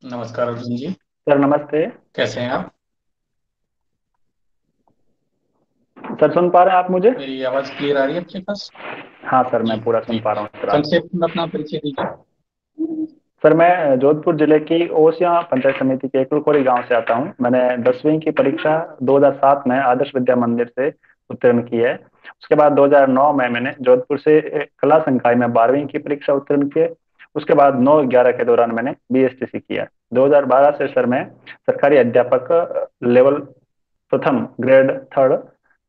नमस्कार अर्जुन जी। सर नमस्ते। कैसे हैं आप? सर सुन पा रहे हैं आप मुझे? मेरी आवाज क्लियर आ रही है आपके पास? हाँ सर, जी मैं पूरा जी। सुन पा रहा हूँ सर आपको। संक्षेप में अपना परिचय दीजिए। सर मैं जोधपुर जिले की ओसियां पंचायत समिति के एकलकोरी गांव से आता हूँ। मैंने 10वीं की परीक्षा 2007 में आदर्श विद्या मंदिर से उत्तीर्ण की है। उसके बाद 2009 में मैंने जोधपुर से कला संकाय में 12वीं की परीक्षा उत्तीर्ण की। उसके बाद 9-11 के दौरान मैंने बीएसटीसी किया। 2012 से सर मैं सरकारी अध्यापक लेवल प्रथम ग्रेड थर्ड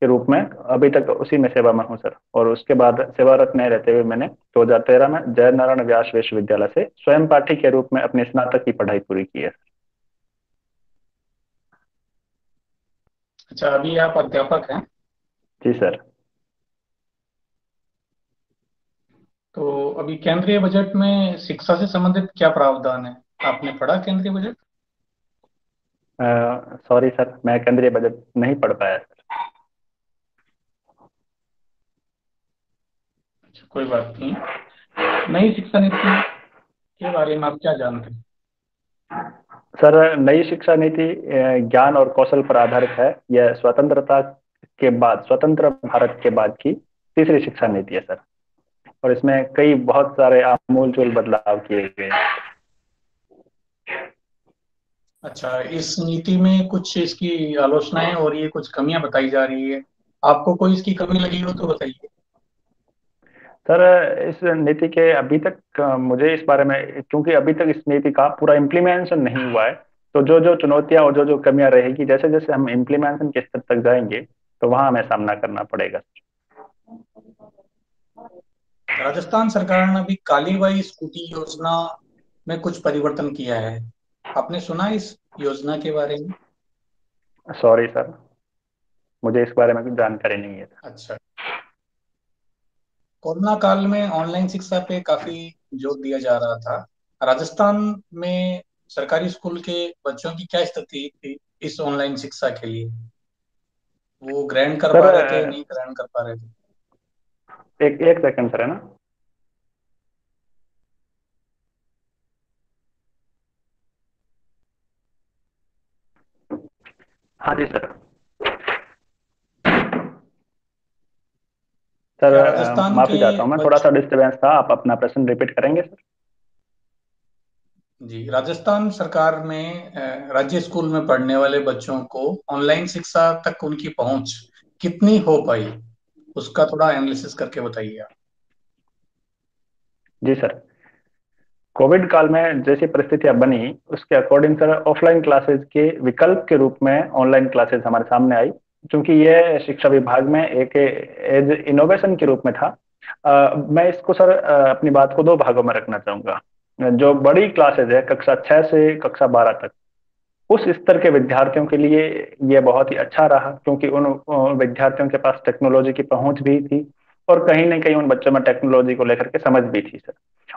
के रूप में अभी तक उसी में सेवा में हूँ सर। और उसके बाद सेवारत में रहते हुए मैंने 2013 में जय नारायण व्यास विश्वविद्यालय से स्वयं पाठी के रूप में अपनी स्नातक की पढ़ाई पूरी की है। अच्छा, अभी आप अध्यापक हैं? जी सर। तो अभी केंद्रीय बजट में शिक्षा से संबंधित क्या प्रावधान है? आपने पढ़ा केंद्रीय बजट? सॉरी सर, मैं केंद्रीय बजट नहीं पढ़ पाया सर। अच्छा, कोई बात नहीं। नई शिक्षा नीति के बारे में आप क्या जानते हैं? सर नई शिक्षा नीति ज्ञान और कौशल पर आधारित है। यह स्वतंत्रता के बाद, स्वतंत्र भारत के बाद की तीसरी शिक्षा नीति है सर। और इसमें कई बहुत सारे आमूलचूल बदलाव किए गए हैं। अच्छा, इस नीति में कुछ इसकी आलोचनाएं हो रही है, कुछ कमियां बताई जा रही है। आपको कोई इसकी कमी लगी हो तो बताइए। सर इस नीति के अभी तक मुझे इस बारे में, क्योंकि अभी तक इस नीति का पूरा इम्प्लीमेंटेशन नहीं हुआ है, तो जो जो चुनौतियां और जो जो कमियां रहेगी, जैसे जैसे हम इम्प्लीमेंटेशन के स्तर तक जाएंगे तो वहां हमें सामना करना पड़ेगा। राजस्थान सरकार ने अभी काली बाई स्कूटी योजना में कुछ परिवर्तन किया है। आपने सुना इस योजना के बारे में? सॉरी सर, मुझे इस बारे में कुछ जानकारी नहीं है। अच्छा। कोरोना काल में ऑनलाइन शिक्षा पे काफी जोर दिया जा रहा था। राजस्थान में सरकारी स्कूल के बच्चों की क्या स्थिति थी इस ऑनलाइन शिक्षा के लिए? वो ग्रहण कर सर पा रहे थे, नहीं ग्रहण कर पा रहे थे? एक एक सेकंड सर, है ना। हाँ जी सर। सर क्या राजस्थान माफी के चाहता हूँ, मैं थोड़ा बच्चों सा डिस्टरबेंस था। आप अपना प्रश्न रिपीट करेंगे सर? जी, राजस्थान सरकार में राज्य स्कूल में पढ़ने वाले बच्चों को ऑनलाइन शिक्षा तक उनकी पहुंच कितनी हो पाई, उसका थोड़ा एनालिसिस करके बताइए आप। जी सर। कोविड काल में जैसी परिस्थितियां बनी, उसके अकॉर्डिंग सर ऑफलाइन क्लासेस के विकल्प के रूप में ऑनलाइन क्लासेस हमारे सामने आई। क्योंकि यह शिक्षा विभाग में एक एज इनोवेशन के रूप में था। मैं इसको सर अपनी बात को दो भागों में रखना चाहूंगा। जो बड़ी क्लासेस है, कक्षा 6 से कक्षा 12 तक, उस स्तर के विद्यार्थियों के लिए यह बहुत ही अच्छा रहा, क्योंकि उन विद्यार्थियों के पास टेक्नोलॉजी की पहुंच भी थी। और कहीं ना कहीं उन बच्चों में टेक्नोलॉजी को लेकर के समझ भी थी सर।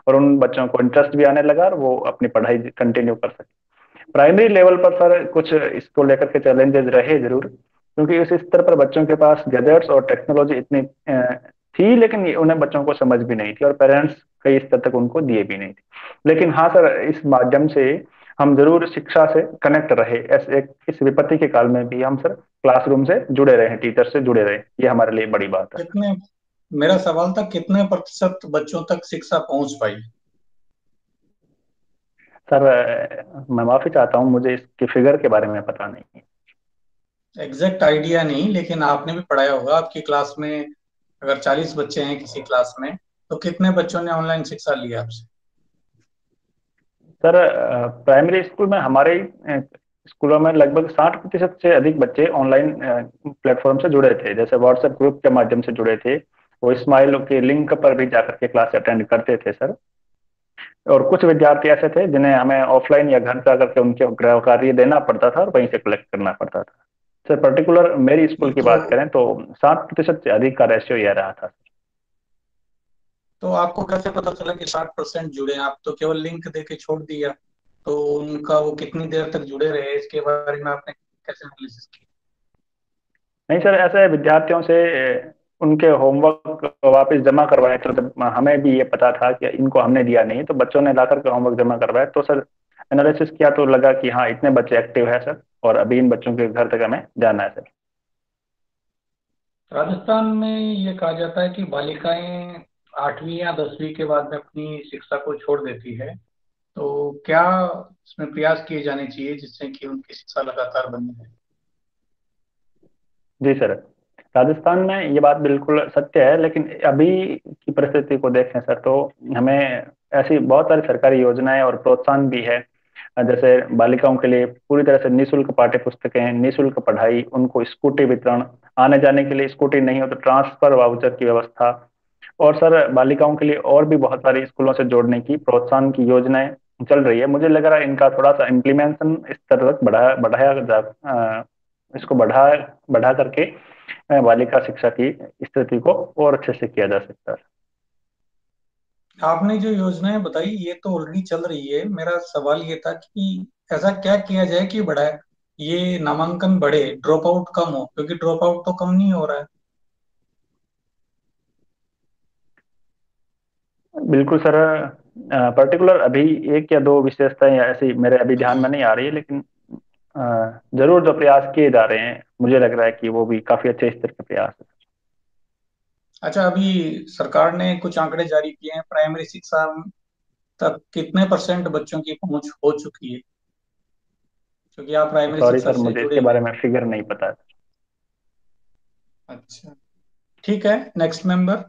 और उन बच्चों को इंटरेस्ट भी आने लगा और वो अपनी पढ़ाई कंटिन्यू कर सके। प्राइमरी लेवल पर सर कुछ इसको लेकर के चैलेंजेस रहे जरूर, क्योंकि उस स्तर पर बच्चों के पास गैजेट्स और टेक्नोलॉजी इतनी थी, लेकिन उन्हें बच्चों को समझ भी नहीं थी और पेरेंट्स कई स्तर तक उनको दिए भी नहीं थे। लेकिन हाँ सर, इस माध्यम से हम जरूर शिक्षा से कनेक्ट रहे। इस विपत्ति के काल में भी हम सर क्लासरूम से जुड़े रहे, टीचर से जुड़े रहे। ये हमारे लिए बड़ी बात है। कितने मेरा सवाल था, कितने प्रतिशत बच्चों तक शिक्षा पहुंच पाई? सर मैं माफी चाहता हूँ, मुझे इसके फिगर के बारे में पता नहीं है। एग्जैक्ट आइडिया नहीं, लेकिन आपने भी पढ़ाया होगा आपकी क्लास में। अगर 40 बच्चे हैं किसी क्लास में, तो कितने बच्चों ने ऑनलाइन शिक्षा ली आपसे? सर प्राइमरी स्कूल में, हमारे स्कूलों में लगभग 60% से अधिक बच्चे ऑनलाइन प्लेटफॉर्म से जुड़े थे। जैसे व्हाट्सएप ग्रुप के माध्यम से जुड़े थे, वो स्माइल के लिंक पर भी जाकर के क्लास अटेंड करते थे सर। और कुछ विद्यार्थी ऐसे थे जिन्हें हमें ऑफलाइन या घर जाकर के उनके गृह कार्य देना पड़ता था और वहीं से कलेक्ट करना पड़ता था। सर पर्टिकुलर मेरी स्कूल की तो बात करें तो 60% से अधिक का रेशियो यह रहा था। तो आपको कैसे पता चला कि 60% जुड़े हैं? आप तो केवल लिंक दे के छोड़ दिया। तो उनका वो कितनी देर तक जुड़े रहे, इसके बारे में आपने कैसे एनालिसिस किया? नहीं सर, ऐसे विद्यार्थियों से उनके होमवर्क वापस जमा करवाए, तो जब हमें भी ये पता था कि इनको हमने दिया नहीं, तो बच्चों ने लाकर के होमवर्क जमा करवाया, तो सर एनालिसिस किया तो लगा कि हाँ इतने बच्चे एक्टिव है सर, और अभी इन बच्चों के घर तक हमें जाना है सर। राजस्थान में ये कहा जाता है कि बालिकाएं 8वीं या 10वीं के बाद में अपनी शिक्षा को छोड़ देती है। तो क्या इसमें प्रयास किए जाने चाहिए जिससे कि उनकी शिक्षा लगातार बनी रहे? जी सर, राजस्थान में ये बात बिल्कुल सत्य है, लेकिन अभी की परिस्थिति को देखें सर तो हमें ऐसी बहुत सारी सरकारी योजनाएं और प्रोत्साहन भी है। जैसे बालिकाओं के लिए पूरी तरह से निशुल्क पाठ्य पुस्तकें, निशुल्क पढ़ाई, उनको स्कूटी वितरण, आने जाने के लिए स्कूटी नहीं हो तो ट्रांसफर वाउचर की व्यवस्था, और सर बालिकाओं के लिए और भी बहुत सारी स्कूलों से जोड़ने की प्रोत्साहन की योजनाएं चल रही है। मुझे लग रहा है इनका थोड़ा सा इम्प्लीमेंटेशन इस तरह तक बढ़ाया इसको बढ़ा करके बालिका शिक्षा की स्थिति को और अच्छे से किया जा सकता है। आपने जो योजनाएं बताई ये तो ऑलरेडी चल रही है। मेरा सवाल ये था कि ऐसा क्या किया जाए कि बढ़ा ये नामांकन बढ़े, ड्रॉप आउट कम हो, क्योंकि ड्रॉप आउट तो कम नहीं हो रहा है। बिल्कुल सर, पर्टिकुलर अभी एक या दो विशेषताएं ऐसी मेरे अभी ध्यान में नहीं आ रही है, लेकिन जरूर जो प्रयास किए जा रहे हैं मुझे लग रहा है कि वो भी काफी अच्छे स्तर के प्रयास है। अच्छा, अभी सरकार ने कुछ आंकड़े जारी किए हैं, प्राइमरी शिक्षा तक कितने परसेंट बच्चों की पहुंच हो चुकी है? क्योंकि आप प्राइमरी सॉरी शिक्षा सर, से मुझे जुड़े इसके हुए बारे हैं। में फिगर नहीं पता। अच्छा, ठीक है। नेक्स्ट मेंबर,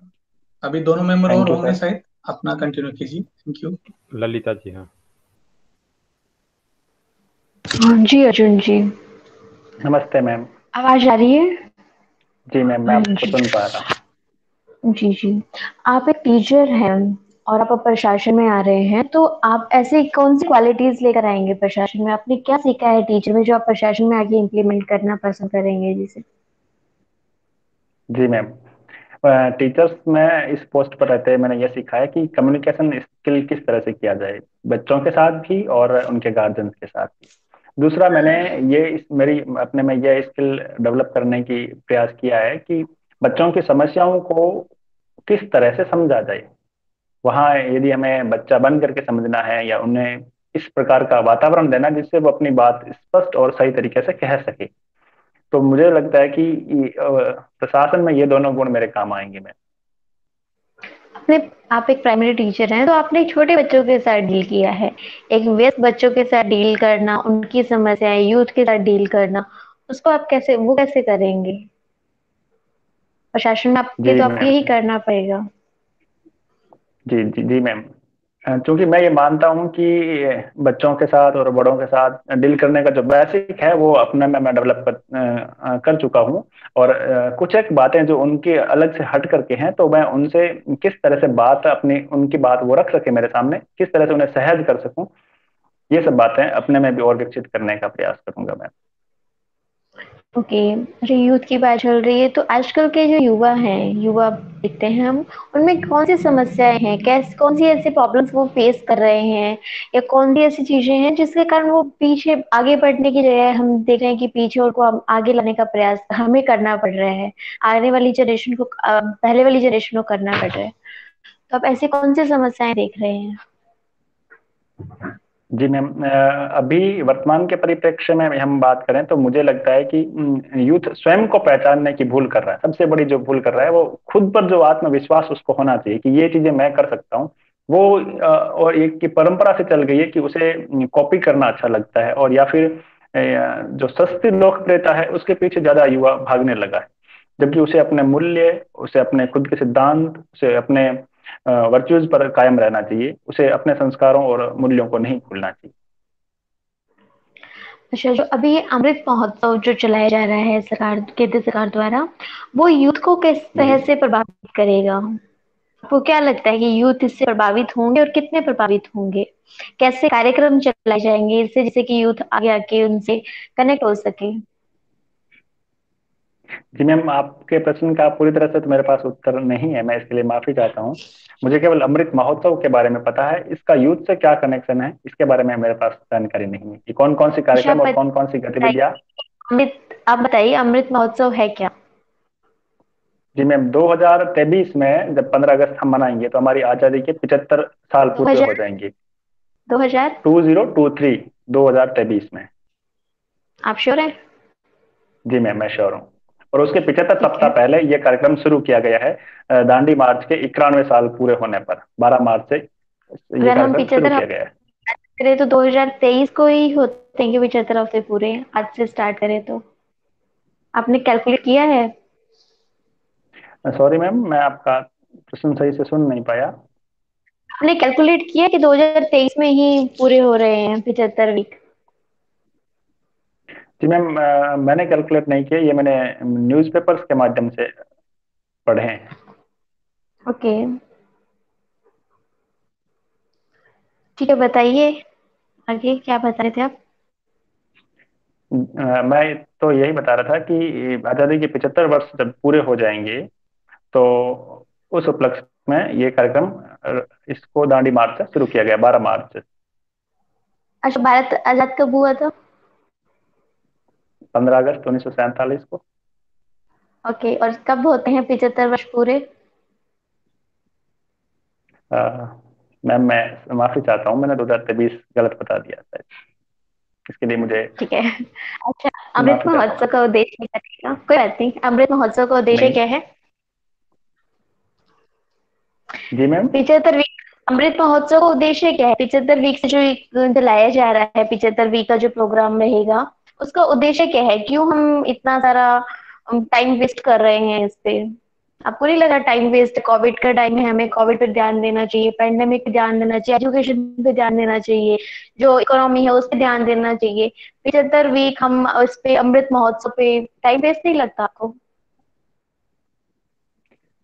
अभी दोनों मेंबर और थैंक यू होंगे सर। शायद। अपना कंटिन्यू कीजिए, थैंक यू। ललिता जी, हाँ। हाँ जी अर्जुन जी। नमस्ते मैम। आवाज आ रही है? जी मैम, मैं हाँ आपको जी। सुन पा रहा हूँ। जी जी। आप एक टीचर हैं और आप अब प्रशासन में आ रहे हैं, तो आप ऐसी कौन सी क्वालिटीज लेकर आएंगे प्रशासन में? आपने क्या सीखा है टीचर में जो आप प्रशासन में आगे इम्प्लीमेंट करना पसंद करेंगे जिसे? जी मैम, टीचर्स में इस पोस्ट पर रहते हैं मैंने ये सीखा है कि कम्युनिकेशन स्किल किस तरह से किया जाए, बच्चों के साथ भी और उनके गार्जियंस के साथ भी। दूसरा, मैंने ये इस मेरी अपने में यह स्किल डेवलप करने की प्रयास किया है कि बच्चों की समस्याओं को किस तरह से समझा जाए। वहाँ यदि हमें बच्चा बन करके समझना है या उन्हें इस प्रकार का वातावरण देना जिससे वो अपनी बात स्पष्ट और सही तरीके से कह सके, तो मुझे लगता है कि प्रशासन में ये दोनों गुण मेरे काम आएंगे। मैं आपने आप एक प्राइमरी टीचर हैं, तो आपने छोटे बच्चों के साथ डील किया है। एक व्यस्त बच्चों के साथ डील करना, उनकी समस्याएं यूथ के साथ डील करना, उसको आप कैसे वो कैसे करेंगे? प्रशासन में आपके जी तो आपको मैम। यही करना पड़ेगा। जी जी जी मैम, क्योंकि मैं ये मानता हूँ कि बच्चों के साथ और बड़ों के साथ डील करने का जो बेसिक है वो अपने में मैं डेवलप कर चुका हूँ। और कुछ एक बातें जो उनके अलग से हट करके हैं, तो मैं उनसे किस तरह से बात अपनी उनकी बात वो रख सके मेरे सामने, किस तरह से उन्हें सहज कर सकूं, ये सब बातें अपने में भी और विकसित करने का प्रयास करूंगा मैं। ओके। अरे यूथ की बात चल रही है, तो आजकल के जो युवा हैं, युवा देखते हैं हम, उनमें कौन सी समस्याएं हैं, कैसे कौन सी ऐसी प्रॉब्लम्स वो फेस कर रहे हैं, या कौन सी ऐसी चीजें हैं जिसके कारण वो पीछे आगे बढ़ने की जगह हम देख रहे हैं कि पीछे उनको आगे लाने का प्रयास हमें करना पड़ रहा है। आने वाली जनरेशन को पहले वाली जनरेशन को करना पड़ रहा है। तो आप ऐसी कौन सी समस्याएं देख रहे हैं? जी मैम, अभी वर्तमान के परिप्रेक्ष्य में हम बात करें तो मुझे लगता है कि यूथ स्वयं को पहचानने की भूल कर रहा है। सबसे बड़ी जो भूल कर रहा है वो खुद पर जो आत्मविश्वास उसको होना चाहिए कि ये चीजें मैं कर सकता हूँ, वो और एक की परंपरा से चल गई है कि उसे कॉपी करना अच्छा लगता है, और या फिर जो सस्ती लोकप्रियता है उसके पीछे ज्यादा युवा भागने लगा है। जबकि उसे अपने मूल्य, उसे अपने खुद के सिद्धांत, उसे अपने वर्च्यूज पर कायम रहना चाहिए, उसे अपने संस्कारों और मूल्यों को नहीं भूलना चाहिए। अच्छा, जो अभी ये अमृत महोत्सव जो चलाया जा रहा है सरकार, केंद्र सरकार द्वारा, वो यूथ को किस जी तरह से प्रभावित करेगा? आपको क्या लगता है कि यूथ इससे प्रभावित होंगे और कितने प्रभावित होंगे? कैसे कार्यक्रम चलाए जाएंगे इससे, जिससे कि यूथ आगे आके उनसे कनेक्ट हो सके? जी मैम, आपके प्रश्न का पूरी तरह से तो मेरे पास उत्तर नहीं है, मैं इसके लिए माफी चाहता हूँ। मुझे केवल अमृत महोत्सव के बारे में पता है, इसका यूथ से क्या कनेक्शन है इसके बारे में मेरे पास जानकारी नहीं है कि कौन कौन सी अच्छा, कार्यक्रम आप और कौन कौन सी बताइए, गतिविधियां। आप बताइए अमृत महोत्सव है क्या? जी मैम, 2023 में जब 15 अगस्त हम मनाएंगे तो हमारी आजादी के 75 साल पूरे हो 2000 जाएंगे। 2000? 2023 में। आप श्योर हैं? जी मैम, मैं श्योर हूँ। और उसके 75 ठीक सप्ताह है। पहले ये कार्यक्रम शुरू किया गया है। दांडी मार्च के 91 साल पूरे होने पर 12 मार्च से ये अगर हम कार्यक्रम शुरू 75 किया हफ्ते गया है। करें तो 2023 को ही होते हैं कि 75 हफ्ते पूरे आज से स्टार्ट करें तो? आपने कैलकुलेट किया है? सॉरी मैम, मैं आपका प्रश्न सही से सुन नहीं पाया। आपने कैलकुलेट किया कि 2023 में ही पूरे हो रहे हैं 75 वीक? जी मैम, मैंने कैलकुलेट नहीं किया, ये मैंने न्यूज़पेपर्स के माध्यम से पढ़े हैं। ओके, ठीक है, बताइए आगे क्या बता रहे थे आप? मैं तो यही बता रहा था कि आज़ादी के 75 वर्ष जब पूरे हो जाएंगे तो उस उपलक्ष्य में ये कार्यक्रम, इसको दांडी मार्च से शुरू किया गया 12 मार्च से। अच्छा, भारत आजाद कब हुआ था? 15 अगस्त 1947 को। ओके, और कब होते हैं 75 वर्ष पूरे? अ, मैम, मैं माफी चाहता हूँ, मैंने 2023 गलत बता दिया था। इसके लिए मुझे ठीक है। अच्छा, अमृत माफी चाहता हूँ। महोत्सव का उद्देश्य क्या रहेगा? कोई बात नहीं, अमृत महोत्सव का उद्देश्य नहीं। क्या है? जी मैम। 75 वीक अमृत महोत्सव का उद्देश्य क्या है? 75 वीक से जो लाया जा रहा है, 75 वीक का जो प्रोग्राम रहेगा, उसका उद्देश्य क्या है? क्यों हम इतना सारा टाइम वेस्ट कर रहे हैं इस पे? आपको नहीं लगा टाइम वेस्ट? कोविड का टाइम है, हमें कोविड पे ध्यान देना चाहिए, पेंडेमिक पे ध्यान देना चाहिए, एजुकेशन पे ध्यान देना चाहिए, जो इकोनॉमी है उस पे ध्यान देना चाहिए। 75 वीक हम उस पे अमृत महोत्सव पे टाइम वेस्ट नहीं लगता आपको?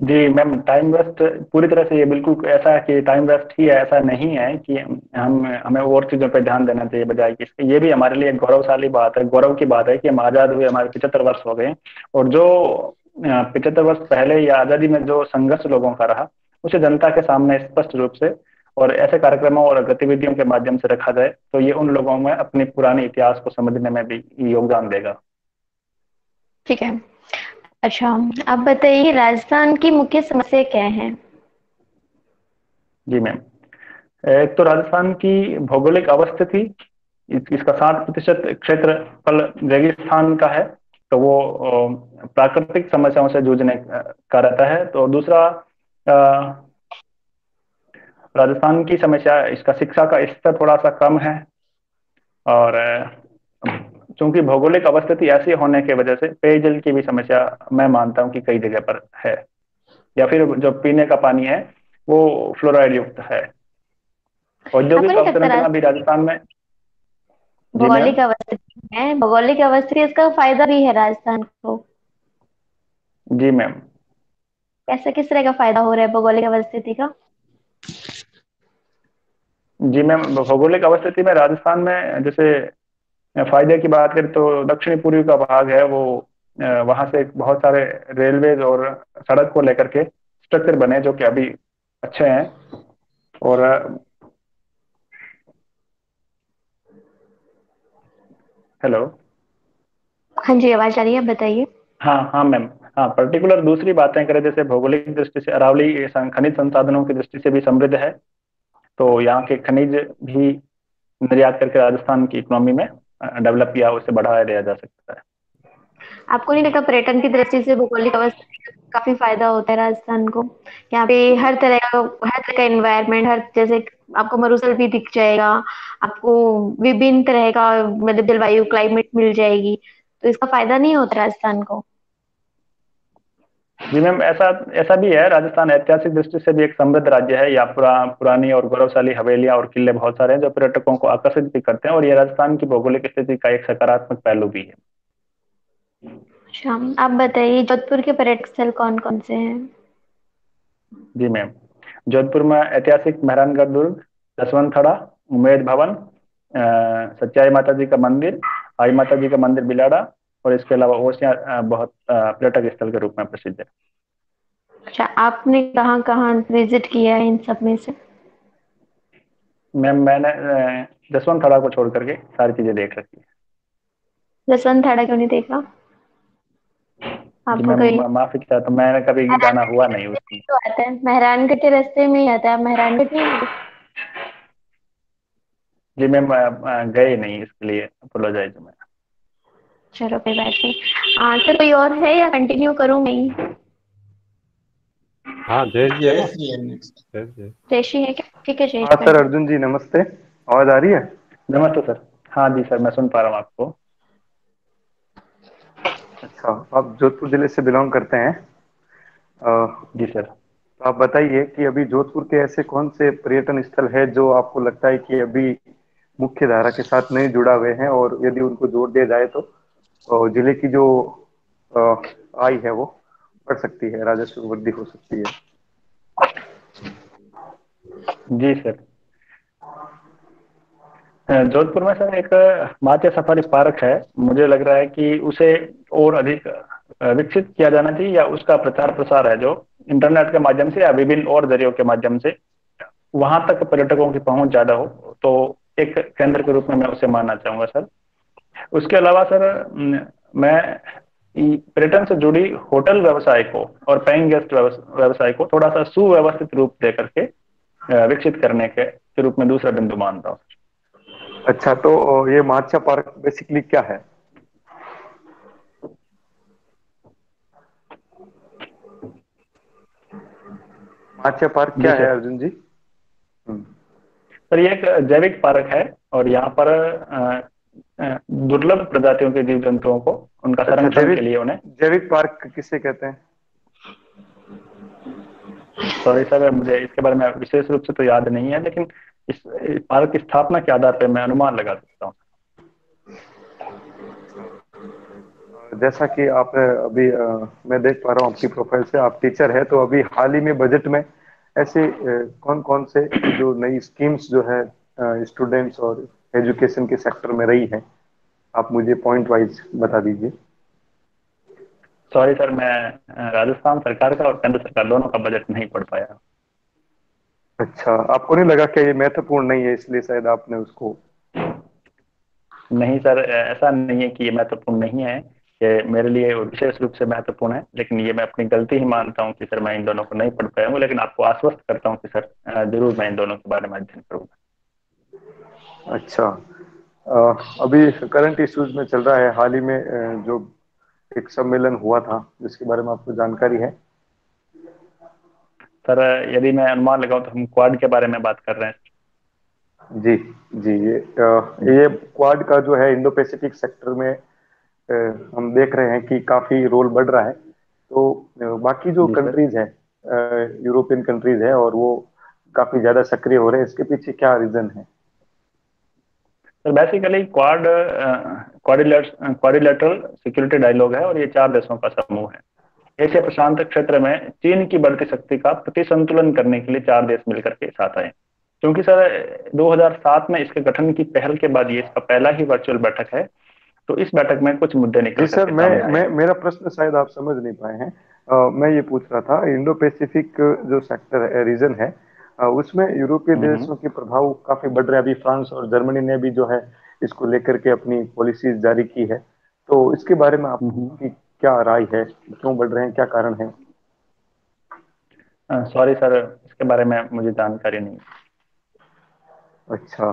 जी मैम, टाइम वेस्ट पूरी तरह से ये बिल्कुल ऐसा है कि टाइम वेस्ट ही है, ऐसा नहीं है कि हम हमें और चीजों पर ध्यान देना चाहिए बजाय कि इसके। ये भी हमारे लिए एक गौरवशाली बात है, गौरव की बात है कि हम आजाद हुए, हमारे 75 वर्ष हो गए। और जो 75 वर्ष पहले या आजादी में जो संघर्ष लोगों का रहा, उसे जनता के सामने स्पष्ट रूप से और ऐसे कार्यक्रमों और गतिविधियों के माध्यम से रखा जाए तो ये उन लोगों में अपने पुराने इतिहास को समझने में भी योगदान देगा। ठीक है। अच्छा, आप बताइए राजस्थान की मुख्य समस्या क्या है? जी मैम, एक तो राजस्थान की भौगोलिक अवस्थिति, इसका 60% क्षेत्रफल रेगिस्तान का है। तो वो प्राकृतिक समस्याओं से जूझने का रहता है। तो दूसरा, राजस्थान की समस्या, इसका शिक्षा का स्तर थोड़ा सा कम है। और चूंकि भौगोलिक अवस्थिति ऐसी होने की वजह से पेयजल की भी समस्या मैं मानता हूँ कि कई जगह पर है, या फिर जो पीने का पानी है वो फ्लोराइड युक्त है। आपको औद्योगिक नहीं लगता अवसंरचना भी राजस्थान में। जी मैम। भौगोलिक अवस्थिति है, भौगोलिक अवस्थिति, इसका फायदा भी है राजस्थान को? जी मैम। कैसे, किस तरह का फायदा हो रहा है भौगोलिक अवस्थिति का? जी मैम, भौगोलिक अवस्थिति में राजस्थान में जैसे फायदे की बात करें तो दक्षिणी पूर्वी का भाग है वो, वहां से बहुत सारे रेलवेज और सड़क को लेकर के स्ट्रक्चर बने जो कि अभी अच्छे हैं। और हेलो। हाँ जी, आवाज आ रही है, बताइए। हाँ हाँ मैम। हाँ, पर्टिकुलर दूसरी बातें करें जैसे भौगोलिक दृष्टि से अरावली खनिज संसाधनों की दृष्टि से भी समृद्ध है। तो यहाँ के खनिज भी निर्यात करके राजस्थान की इकोनॉमी में डेवलप किया, उसे बढ़ावा दिया जा सकता है। आपको नहीं लगता पर्यटन की दृष्टि से भौगोलिक अवस्थिति का काफी फायदा होता है राजस्थान को? यहाँ पे हर तरह का एनवायरनमेंट, हर जैसे आपको मरुस्थल भी दिख जाएगा, आपको विभिन्न तरह का मतलब जलवायु क्लाइमेट मिल जाएगी, तो इसका फायदा नहीं होता राजस्थान को? जी मैम, ऐसा ऐसा भी है, राजस्थान ऐतिहासिक दृष्टि से भी एक समृद्ध राज्य है। यहाँ पुरानी और गौरवशाली हवेलियां और किले बहुत सारे हैं जो पर्यटकों को आकर्षित भी करते हैं, और ये राजस्थान की भौगोलिक स्थिति का एक सकारात्मक पहलू भी है। अच्छा, आप बताइए जोधपुर के पर्यटक स्थल कौन कौन से हैं? जी मैम, जोधपुर में ऐतिहासिक मेहरानगढ़ दुर्ग, जसवंत थड़ा, उमेद भवन, सच्चाई माता जी का मंदिर, आई माता जी का मंदिर बिलाड़ा, और इसके अलावा ओसियां बहुत पर्यटक स्थल के रूप में प्रसिद्ध है। अच्छा, आपने कहाँ कहाँ विजिट किया है इन सब में से? मैम, मैंने जसवंत थड़ा को छोड़ करके सारी चीजें देख रखी है। जसवंत थाड़ा क्यों नहीं देखा? जी आपको मैम, कहीं माफी चाहता हूँ, मैंने कभी जाना मेहरानगढ़ हुआ के नहीं रास्ते में उसमें। तो आता है, मेहरानगढ़ के रास्ते में ही आता है, आप मेहरानगढ़ नहीं गए? जी मैम, गए नहीं, इसके लिए अपोलोजाइज मैं। चलो कोई बात नहीं। आंसर कोई और है या कंटिन्यू करूँ मैं ही? हाँ जयेश जी है ना। जयेश जी है नेक्स्ट। जयेश जी है। जयश्री है क्या? ठीक है जयेश हाँ भाई। सर, अर्जुन जी नमस्ते। आवाज आ रही है? नमस्ते सर। हाँ जी सर, मैं सुन पा रहा हूँ आपको। अच्छा, आप जोधपुर जिले से बिलोंग करते हैं। जी सर। तो आप बताइए कि अभी जोधपुर के ऐसे कौन से पर्यटन स्थल है जो आपको लगता है कि अभी मुख्य धारा के साथ नहीं जुड़ा हुए हैं, और यदि उनको जोड़ दिया जाए तो जिले की जो अ, आय है वो बढ़ सकती है, राजस्व वृद्धि हो सकती है। जी सर। जोधपुर में सर एक मात्या सफारी पार्क है। मुझे लग रहा है कि उसे और अधिक विकसित किया जाना चाहिए, या उसका प्रचार प्रसार है जो इंटरनेट के माध्यम से या विभिन्न और जरियों के माध्यम से वहां तक पर्यटकों की पहुंच ज्यादा हो, तो एक केंद्र के रूप में मैं उसे मानना चाहूंगा सर। उसके अलावा सर, मैं पर्यटन से जुड़ी होटल व्यवसाय को और पेइंग गेस्ट व्यवसाय को थोड़ा सा सुव्यवस्थित रूप दे करके विकसित करने के रूप में दूसरा बिंदु मानता हूँ। अच्छा, तो ये माचा पार्क बेसिकली क्या है? माचा पार्क जी क्या है सर। अर्जुन जी? हम्म। सर ये एक जैविक पार्क है, और यहाँ पर दुर्लभ प्रजातियों के जीव जंतुओं को उनका अच्छा, संरक्षण के जैविक लिए उन्हें। जैविक पार्क किसे कहते हैं? सॉरी सर, मुझे इसके बारे में विशेष रूप से तो याद नहीं है, लेकिन इस पार्क की स्थापना के आधार पर मैं अनुमान लगा सकता हूँ। जैसा कि आप अभी मैं देख पा रहा हूँ आपकी प्रोफाइल से, आप टीचर है, तो अभी हाल ही में बजट में ऐसे कौन कौन से जो नई स्कीम्स जो है स्टूडेंट्स और एजुकेशन के सेक्टर में रही है, आप मुझे पॉइंट वाइज बता दीजिए। सॉरी सर, मैं राजस्थान सरकार का और केंद्र सरकार दोनों का बजट नहीं पढ़ पाया। अच्छा, आपको नहीं लगा कि ये महत्वपूर्ण नहीं है इसलिए शायद आपने उसको। नहीं सर, ऐसा नहीं है कि ये महत्वपूर्ण नहीं है, ये मेरे लिए विशेष रूप से महत्वपूर्ण है, लेकिन ये मैं अपनी गलती ही मानता हूँ कि सर मैं इन दोनों को नहीं पढ़ पाया हूँ, लेकिन आपको आश्वस्त करता हूँ कि सर जरूर मैं इन दोनों के बारे में अध्ययन करूंगा। अच्छा, अभी करंट इश्यूज में चल रहा है, हाल ही में जो एक सम्मेलन हुआ था जिसके बारे में आपको जानकारी है? सर यदि मैं अनुमान लगाऊं तो हम क्वाड के बारे में बात कर रहे हैं। जी जी, ये क्वाड का जो है इंडो पैसिफिक सेक्टर में अ, हम देख रहे हैं कि काफी रोल बढ़ रहा है। तो बाकी जो जी सर। कंट्रीज है, यूरोपियन कंट्रीज है, और वो काफी ज्यादा सक्रिय हो रहे हैं, इसके पीछे क्या रीजन है? Sir basically quadrilateral security dialogue है, और ये 4 देशों का समूह है। एशिया प्रशांत क्षेत्र में चीन की बढ़ती शक्ति का प्रतिसंतुलन करने के लिए 4 देश मिलकर के साथ आए। क्योंकि सर 2007 में इसके गठन की पहल के बाद ये इसका पहला ही वर्चुअल बैठक है, तो इस बैठक में कुछ मुद्दे जी निकल सर, करके सामने आए। मेरा प्रश्न शायद आप समझ नहीं पाए हैं। मैं ये पूछ रहा था, इंडो पैसिफिक जो सेक्टर है, रीजन है, उसमें यूरोपीय हम्म। देशों के प्रभाव काफी बढ़ रहे हैं। अभी फ्रांस और जर्मनी ने भी जो है इसको लेकर के अपनी पॉलिसीज जारी की है। तो इसके बारे में हम्म। आपकी क्या राय है, क्यों बढ़ रहे हैं, क्या कारण है? सॉरी सर, इसके बारे में मुझे जानकारी नहीं है। अच्छा,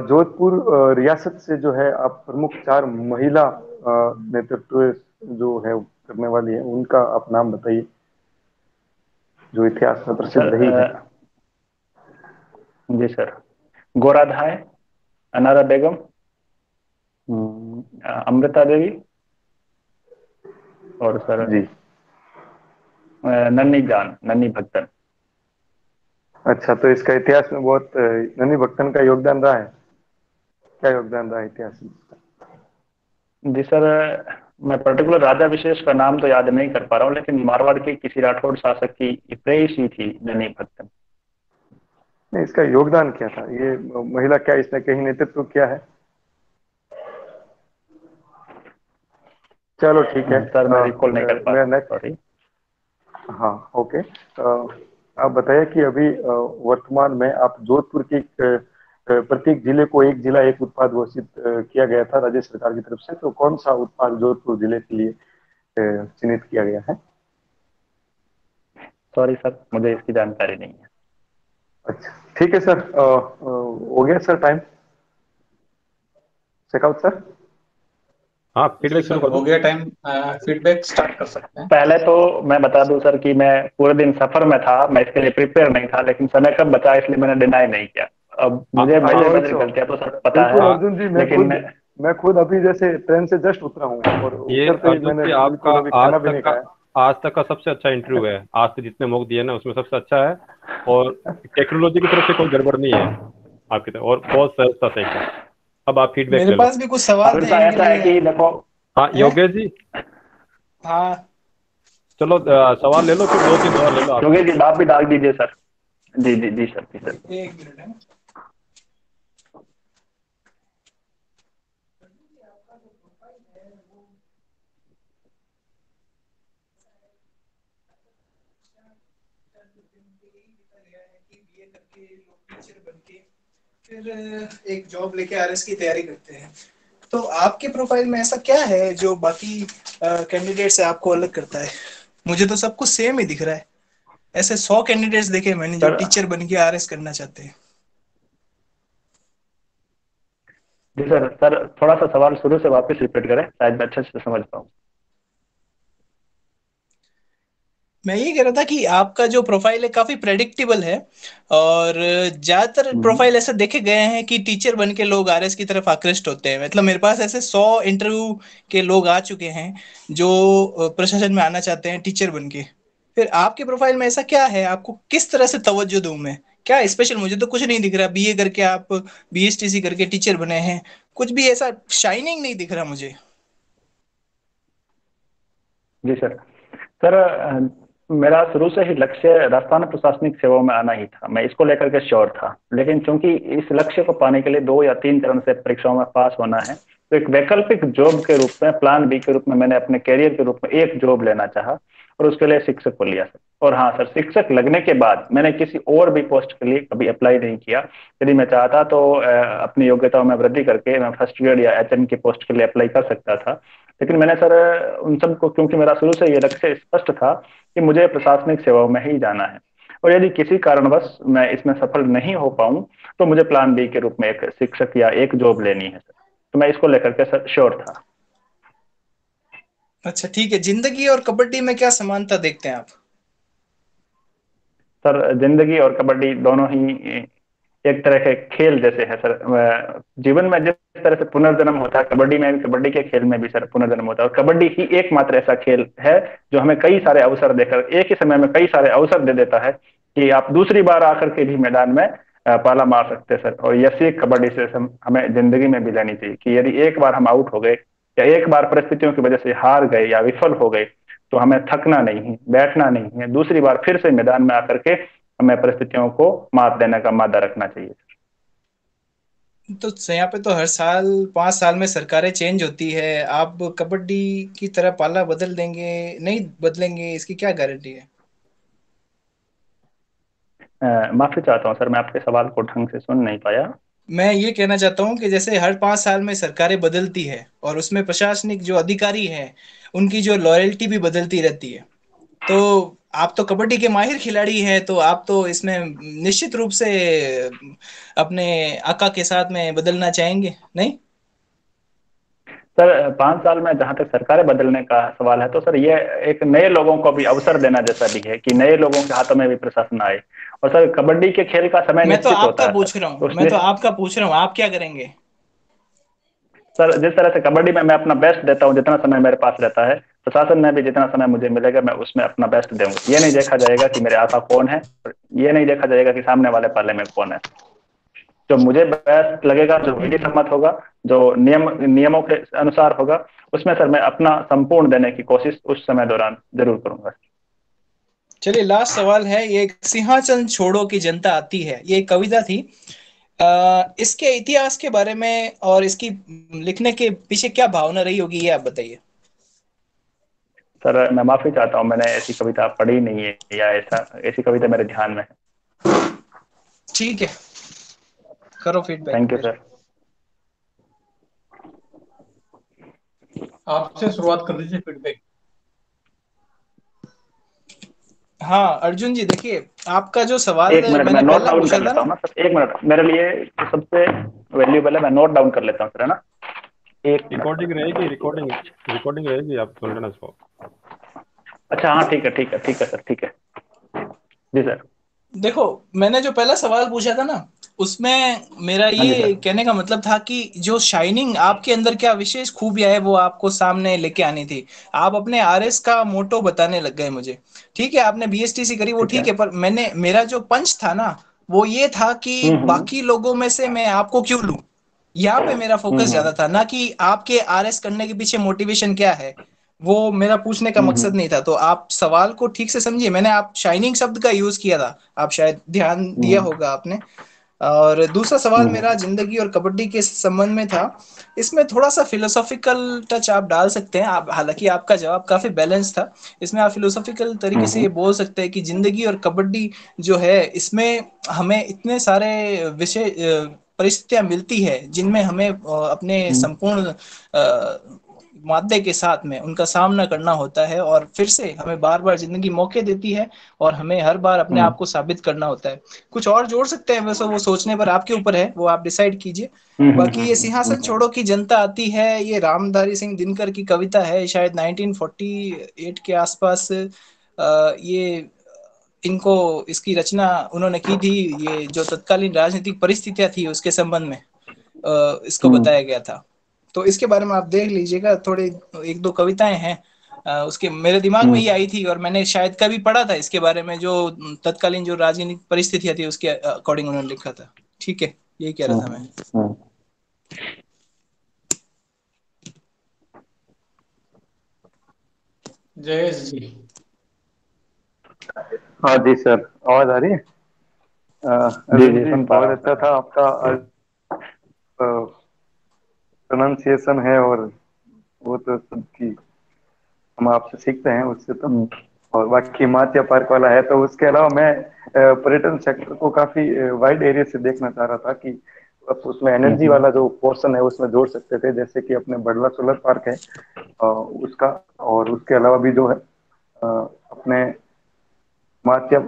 जोधपुर रियासत से जो है आप प्रमुख 4 महिला नेतृत्व जो है करने वाली है, उनका आप नाम बताइए जो इतिहास में सर प्रसिद्ध रही है। जी सर, गोराधाय, अनारा बेगम, अमृता देवी, और सर जी। नन्नी भक्तन। अच्छा, तो इसका इतिहास में बहुत ननी भक्तन का योगदान रहा है। क्या योगदान रहा है इतिहास में? जी सर, मैं पर्टिकुलर राजा विशेष का नाम तो याद नहीं कर पा रहा हूँ, लेकिन मारवाड़ के किसी राठौड़ शासक की प्रेयसी थी नन्ही भक्तन। नहीं, इसका योगदान क्या था? ये महिला, क्या इसने कहीं नेतृत्व किया है? चलो ठीक है। सर मैं रिकॉल नहीं कर पा मैं रहा हूँ, नेक्स्ट। सॉरी। हाँ, ओके। आप बताइए कि अभी वर्तमान में आप जोधपुर की प्रत्येक जिले को एक जिला एक उत्पाद घोषित किया गया था राज्य सरकार की तरफ से, तो कौन सा उत्पाद जोधपुर जिले के लिए चिन्हित किया गया है? सॉरी सर, मुझे इसकी जानकारी नहीं है। अच्छा, ठीक है सर। हो गया सर टाइम। शेखावत सर। हाँ, जी फीडबैक शुरू सर, कर हो दो। गया टाइम। फीडबैक स्टार्ट कर सकते हैं। पहले तो मैं बता दूं सर कि मैं पूरे दिन सफर में था, मैं इसके लिए प्रिपेयर नहीं था, लेकिन समय कब बचा इसलिए मैंने डिनाई नहीं किया। अब मुझे हाँ, मेरी स्वाभाविक मेरी से गलतियां होगा। तो सर पता है, बिल्कुल हाँ, अर्जुन जी, लेकिन मैं खुद अभी जैसे ट्रेन से जस्ट उतरा हूँ और ये उतरते ही अर्जुन मैंने जी आपका बिल्कुल अभी खाना भी नहीं खाया। आज तक का सबसे अच्छा इंटरव्यू है। आज तक जितने मौके दिए ना उसमें सबसे अच्छा है। और टेक्नोलॉजी की तरफ से कोई गड़बड़ नहीं है आपकी तरफ, और बहुत सहजता से एकदम। अब आप फीडबैक मेरे ले लो। पास भी कुछ सवाल फिर थे तो इनके ऐसा है लिए। कि देखो। हाँ हैं? योगेश जी, हाँ, चलो सवाल ले लो, फिर दो तीन और ले लो आपके। योगेश जी आप भी डाल दीजिए सर। जी जी जी सर, जी सर। एक मिनट है। फिर एक जॉब लेके आरएस की तैयारी करते हैं। तो आपके प्रोफाइल में ऐसा क्या है जो बाकी कैंडिडेट से आपको अलग करता है? मुझे तो सब कुछ सेम ही दिख रहा है। ऐसे 100 कैंडिडेट्स देखे मैंने जो सर टीचर बन के आरएस करना चाहते हैं। जी सर, सर थोड़ा सा सवाल शुरू से वापस रिपीट करें, शायद मैं अच्छे से समझ पाऊँ। मैं ये कह रहा था कि आपका जो प्रोफाइल है काफी प्रेडिक्टेबल है। और ज्यादातर हम्म। प्रोफाइल ऐसे देखे गए हैं कि टीचर बन के लोग आरएस की तरफ आकृष्ट होते हैं। मतलब मेरे पास ऐसे 100 इंटरव्यू के लोग आ चुके हैं जो प्रशासन में आना चाहते हैं टीचर बन के। फिर आपके प्रोफाइल में ऐसा क्या है? आपको किस तरह से तवज्जो दूं मैं? क्या स्पेशल? मुझे तो कुछ नहीं दिख रहा। बीए करके आप बीएसटीसी करके टीचर बने हैं, कुछ भी ऐसा शाइनिंग नहीं दिख रहा मुझे। जी सर। सर मेरा शुरू से ही लक्ष्य राजस्थान प्रशासनिक सेवाओं में आना ही था, मैं इसको लेकर के श्योर था। लेकिन चूंकि इस लक्ष्य को पाने के लिए 2 या 3 चरण से परीक्षाओं में पास होना है, तो एक वैकल्पिक जॉब के रूप में, प्लान बी के रूप में, मैंने अपने कैरियर के रूप में एक जॉब लेना चाहा और उसके लिए शिक्षक को लिया सर। और हाँ सर, शिक्षक लगने के बाद मैंने किसी और भी पोस्ट के लिए कभी अप्लाई नहीं किया। यदि मैं चाहता तो अपनी योग्यताओं में वृद्धि करके मैं फर्स्ट ग्रेड या एचएम की पोस्ट के लिए अप्लाई कर सकता था। लेकिन मैंने सर उन सबको, क्योंकि मेरा शुरू से ये लक्ष्य स्पष्ट था कि मुझे प्रशासनिक सेवाओं में ही जाना है, और यदि किसी कारणवश मैं इसमें सफल नहीं हो पाऊं तो मुझे प्लान बी के रूप में एक शिक्षक या एक जॉब लेनी है सर। तो मैं इसको लेकर के सर श्योर था। अच्छा ठीक है। जिंदगी और कबड्डी में क्या समानता देखते हैं आप? सर जिंदगी और कबड्डी दोनों ही एक तरह के खेल जैसे है सर। जीवन में जिस तरह से पुनर्जन्म होता है, कबड्डी में भी, कबड्डी के खेल में भी सर पुनर्जन्म होता है। और कबड्डी ही एकमात्र ऐसा खेल है जो हमें कई सारे अवसर देकर, एक ही समय में कई सारे अवसर दे देता है कि आप दूसरी बार आकर के भी मैदान में पाला मार सकते हैं सर। और यह सीख कबड्डी से हमें जिंदगी में भी लेनी चाहिए कि यदि एक बार हम आउट हो गए या एक बार परिस्थितियों की वजह से हार गए या विफल हो गए, तो हमें थकना नहीं है, बैठना नहीं है, दूसरी बार फिर से मैदान में आकर के हमें परिस्थितियों को मात देने का मादा रखना चाहिए। तो यहाँ पे तो हर साल 5 साल में सरकारें चेंज होती है। आप कबड्डी की तरह पाला बदल देंगे? नहीं बदलेंगे, इसकी क्या गारंटी है? माफी चाहता हूँ सर, मैं आपके सवाल को ढंग से सुन नहीं पाया। मैं ये कहना चाहता हूँ कि जैसे हर 5 साल में सरकारें बदलती है और उसमें प्रशासनिक जो अधिकारी हैं उनकी जो लॉयल्टी भी बदलती रहती है। तो आप तो कबड्डी के माहिर खिलाड़ी हैं, तो आप तो इसमें निश्चित रूप से अपने आका के साथ में बदलना चाहेंगे, नहीं? सर 5 साल में जहां तक सरकारें बदलने का सवाल है, तो सर ये एक नए लोगों को भी अवसर देना जैसा भी है कि नए लोगों के हाथों में भी प्रशासन आए। और सर कबड्डी के खेल का समय मैं तो निश्चित आपका होता है सर, पूछ रहा तो हूँ, उस मैं तो आपका पूछ रहा हूँ, आप क्या करेंगे? सर जिस तरह से कबड्डी में मैं अपना बेस्ट देता हूँ, जितना समय मेरे पास रहता है, प्रशासन में भी जितना समय मुझे मिलेगा मैं उसमें अपना बेस्ट दूंगा। ये नहीं देखा जाएगा कि मेरे आका कौन है, और ये नहीं देखा जाएगा कि सामने वाले पाले में कौन है। जो मुझे बेस्ट लगेगा, जो विधि सम्मत होगा, जो नियमों के अनुसार होगा, उसमें सर मैं अपना संपूर्ण देने की कोशिश उस समय दौरान जरूर करूंगा। चलिए लास्ट सवाल है। ये सिंहासन छोड़ो की जनता आती है, ये एक कविता थी। इसके इतिहास के बारे में और इसकी लिखने के पीछे क्या भावना रही होगी, ये आप बताइए। सर मैं माफी चाहता हूँ, मैंने ऐसी कविता पढ़ी नहीं है, या ऐसी कविता मेरे ध्यान में है। ठीक है, करो फीडबैक थैंक यू फिर। सर। आपसे शुरुआत कर दीजिए फीडबैक। हाँ अर्जुन जी, देखिए आपका जो सवाल एक मिनट मैं मैंने नोट पहला डाउन पूछा कर था लेता ना। हूँ ना सर, एक मिनट मेरे लिए सबसे वैल्यूबल है, मैं नोट डाउन कर लेता हूँ सर, है ना। एक मिनट। रिकॉर्डिंग रहेगी, रिकॉर्डिंग रहेगी, आप सुन लेना इसको। अच्छा हाँ ठीक है ठीक है ठीक है सर, ठीक है जी सर। देखो, मैंने जो पहला सवाल पूछा था ना, उसमें मेरा हाँ जी ये सर। कहने का मतलब था कि जो शाइनिंग आपके अंदर क्या विशेष खूबियां है वो आपको सामने लेके आनी थी। आप अपने आरएस का मोटो बताने लग गए मुझे। ठीक है, आपने बीएसटीसी करी वो ठीक है। ठीक है, पर मैंने मेरा जो पंच था ना, वो ये था कि हम्म। बाकी लोगों में से मैं आपको क्यों लूं। यहाँ पे मेरा फोकस हम्म। ज्यादा था, ना कि आपके आरएस करने के पीछे मोटिवेशन क्या है। वो मेरा पूछने का मकसद हम्म। नहीं था। तो आप सवाल को ठीक से समझिए, मैंने आप शाइनिंग शब्द का यूज किया था, आप शायद ध्यान दिया हम्म। होगा आपने। और दूसरा सवाल हम्म। मेरा जिंदगी और कबड्डी के संबंध में था। इसमें थोड़ा सा फिलोसॉफिकल टच आप डाल सकते हैं, आप हालांकि आपका जवाब काफी बैलेंस था। इसमें आप फिलोसॉफिकल तरीके से ये बोल सकते हैं कि जिंदगी और कबड्डी जो है, इसमें हमें इतने सारे विषय परिस्थितियां मिलती है जिनमें हमें अपने हम्म। संपूर्ण मादे के साथ में उनका सामना करना होता है, और फिर से हमें बार बार जिंदगी मौके देती है और हमें हर बार अपने हम्म। आप को साबित करना होता है। कुछ और जोड़ सकते हैं वैसे, वो सोचने पर आपके ऊपर है, वो आप डिसाइड कीजिए। बाकी ये सिंहासन छोड़ो की जनता आती है, ये रामधारी सिंह दिनकर की कविता है, शायद 1948 के आसपास ये इनको इसकी रचना उन्होंने की थी। ये जो तत्कालीन राजनीतिक परिस्थितियां थी उसके संबंध में इसको हम्म। बताया गया था। तो इसके बारे में आप देख लीजिएगा, थोड़े एक दो कविताएं हैं उसके मेरे दिमाग में हम्म। ये आई थी, और मैंने शायद कभी पढ़ा था इसके बारे में, जो तत्कालीन जो राजनीतिक परिस्थितियां थी उसके अकॉर्डिंग उन्होंने लिखा था। ठीक है, यही कह रहा था मैं। हम्म। जयेश जी। हाँ जी सर, आवाज आ रही है? जी अर्जुन जी जी, सुन पा रहा बहुत हूँ अच्छा सर। था आपका प्रोनाउंसिएशन है, और वो तो सबकी हम आपसे सीखते हैं उससे तो। हम्म। और बाकी माचिया पार्क वाला है, तो उसके अलावा मैं पर्यटन सेक्टर को काफी वाइड एरिया से देखना चाह रहा था कि अब उसमें एनर्जी हम्म। वाला जो पोर्शन है उसमें जोड़ सकते थे, जैसे कि अपने बड़ला सोलर पार्क है उसका। और उसके अलावा भी जो है अपने माचिया,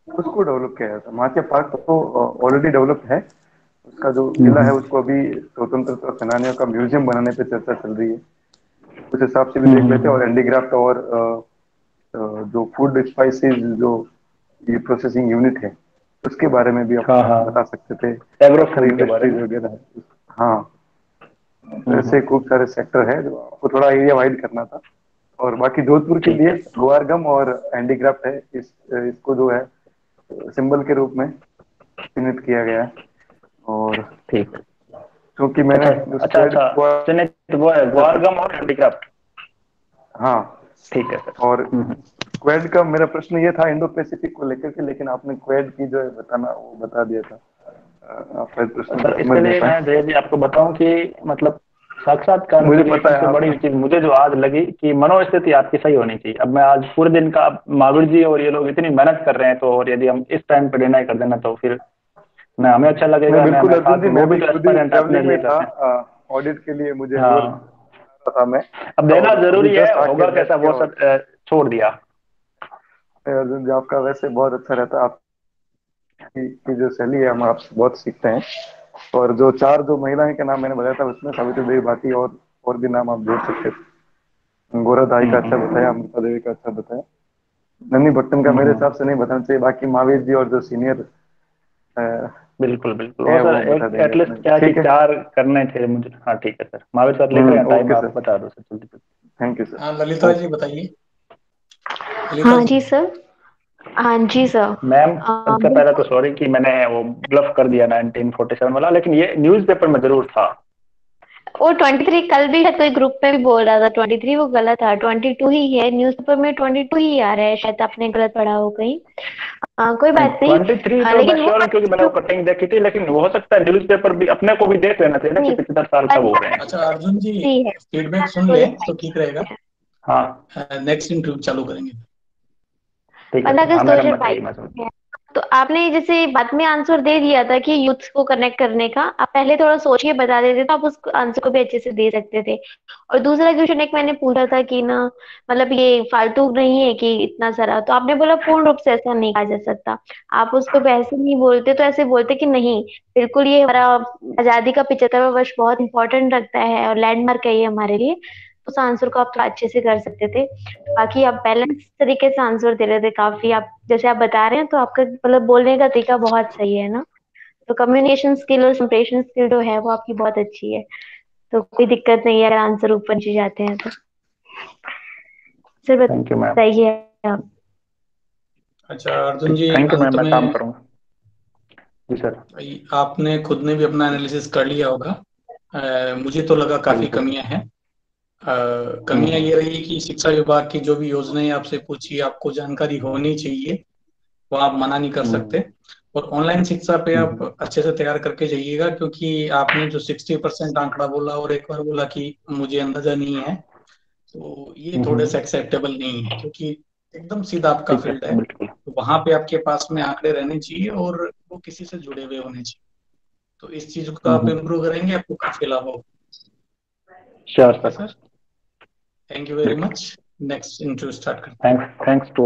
उसको डेवलप किया जाता है। माचिया पार्क तो ऑलरेडी डेवलप है, उसका जो किला है हम्म। उसको अभी स्वतंत्रता सेनानियों का म्यूजियम बनाने पे चर्चा चल रही है, उस हिसाब से भी देख लेते हैं। और हम्म। हैंडीक्राफ्ट और जो फूड स्पाइसेस जो ये प्रोसेसिंग यूनिट है उसके बारे में भी आप हाँ हाँ। बता सकते थे। एग्रो पत्थर फूड के बारे इंडस्ट्रीज में। वगैरह है। हाँ, तो हम्म। ऐसे खूब सारे सेक्टर है जो आपको थोड़ा एरिया वाइड करना था। और बाकी जोधपुर के ठीक लिए है। गुआरगम और हैंडीक्राफ्ट है, इसको जो है सिंबल के रूप में चिन्हित किया गया है। और ठीक है। क्योंकि मैंने अच्छा जो अच्छा स्क्वाड अच्छा। चलिए तो वो है ग्वारगम और हैंडीक्राफ्ट। हाँ, ठीक है सर। और क्वेड का मेरा प्रश्न ये था इंडो पैसिफिक को लेकर के, लेकिन आपने क्वेड की जो है बताना वो बता दिया था। आपका प्रश्न को सर समझ इसके नहीं लिए पाए। मैं जय जी आपको बताऊं कि मतलब साक्षात्कार मुझे के लिए पता है सबसे बड़ी आप। चीज मुझे जो आज लगी कि मनोस्थिति आपकी सही होनी चाहिए। अब मैं आज पूरे दिन का, महावीर जी और ये लोग इतनी मेहनत कर रहे हैं, तो और यदि हम इस टाइम पे डिनाई कर देना तो फिर न हमें अच्छा नहीं लगेगा न बिल्कुल हमें अर्जुन साथ जी, में, मैं वो भी भी तो खुद ही एस्पायरेंट अपने ट्रैवलिंग में लिए था, करते हैं। ऑडिट के लिए मुझे इंदौर हाँ। जा रहा था मैं। अब देना और अभी जरूरी है, जस्ट आके होगा बैठ कैसा वो गया। और सब छोड़ दिया। अर्जुन जी, आपका वैसे बहुत अच्छा रहता है, आपकी जो शैली है हम आपसे बहुत सीखते हैं। और जो चार जो महिलाएं के नाम मैंने बताया था उसमें सावित्री देवी भाटी और भी नाम आप जोड़ सकते थे। गोरा दाई का अच्छा बताया, अमृता देवी का अच्छा बताया, नन्ही भट्टन का मेरे हिसाब से नहीं बताना चाहिए। बाकी महावीर जी और जो सीनियर बिल्कुल बिल्कुल, वो है सर वो बता एक देंगे एटलीस्ट अपने। क्या कि ठीक है। चार करने थे मुझे। हाँ ठीक है सर, महावीर सर लिख रहे हैं, टाइम ओके आप सर, बता दो सर जल्दी जल्दी। Thank you sir. हाँ, ललिता जी ओके। बताइए। ललिता हाँ जी। जी सर। हाँ जी सर। मैम सबसे पहले तो सॉरी कि मैंने वो ब्लफ कर दिया 1947 वाला, लेकिन ये न्यूज़पेपर में जरूर था। वो 23 कल भी है, कोई ग्रुप में भी बोल रहा था 23, वो गलत था, 22 ही है, न्यूज़पेपर में 22 ही आ रहा है, शायद आपने गलत पढ़ा हो कहीं। कोई बात नहीं। 23 तो मैं लेकिन वो श्योर हूँ क्योंकि मैंने वो कटिंग देखी थी, लेकिन हो सकता है न्यूज़ पेपर भी अपने को भी देख लेना चाहिए ना कि नहीं, पिछले साल कब हो रहे हैं। अच्छा अर्जुन जी, है फीडबैक सुन तो लें तो ठीक रहेगा। हाँ नेक्स्ट इंटरव्यू चालू करेंगे। ठीक है 15 सर। हाँ अगस्त मैडम बताइए, मैं 2022 सुन। है। तो आपने जैसे बाद में आंसर दे दिया था कि यूथ को कनेक्ट करने का, आप पहले थोड़ा सोच के बता देते तो आप उस आंसर को भी अच्छे से दे सकते थे। और दूसरा क्वेश्चन एक मैंने पूछा था कि ना, मतलब ये फालतू नहीं है कि इतना सारा, तो आपने बोला पूर्ण रूप से ऐसा नहीं कहा जा सकता। आप उसको वैसे नहीं बोलते तो ऐसे बोलते कि नहीं, बिल्कुल ये हमारा आजादी का 75वां वर्ष बहुत इंपॉर्टेंट रखता है और लैंडमार्क है ये हमारे लिए। उस आंसर को आप थोड़ा अच्छे से कर सकते थे। बाकी आप बैलेंस तरीके से आंसर दे रहे थे काफी, आप जैसे आप बता रहे हैं तो आपका मतलब बोलने का तरीका बहुत सही है ना। तो कम्युनिकेशन स्किल और संप्रेषण स्किल जो है वो आपकी बहुत अच्छी है। तो कोई दिक्कत नहीं है अगर आंसर ऊपर नीचे जाते हैं तो। Sir thank you ma'am. बताइए आप। अच्छा अर्जुन जी, थैंक यू अंत मैम, मैं काम में करूँगा। जी सर। आपने खुद ने भी अपना एनालिसिस कर लिया होगा। मुझे तो लगा काफी बिल्कुल सर। कमियां हैं। कमियां ये रही कि शिक्षा विभाग की जो भी योजनाएं आपसे पूछी, आपको जानकारी होनी चाहिए, वो आप मना नहीं कर हम्म, सकते। और ऑनलाइन शिक्षा पे आप हम्म, अच्छे से तैयार करके जाइएगा, क्योंकि आपने जो 60% आंकड़ा बोला और एक बार बोला कि मुझे अंदाजा नहीं है, तो ये थोड़े हम्म, से एक्सेप्टेबल नहीं है, क्योंकि एकदम सीधा आपका ठीक है फील्ड सर, है। बिल्कुल। तो वहां पे आपके पास में आंकड़े रहने चाहिए और वो किसी से जुड़े हुए होने चाहिए। तो इस चीज को आप इम्प्रूव करेंगे, आपको काफी लाभ होगा। श्योर ठीक है sir, sir, thank you very बिल्कुल। मच। नेक्स्ट इंटरव्यू स्टार्ट करते हैं। Thanks, thanks to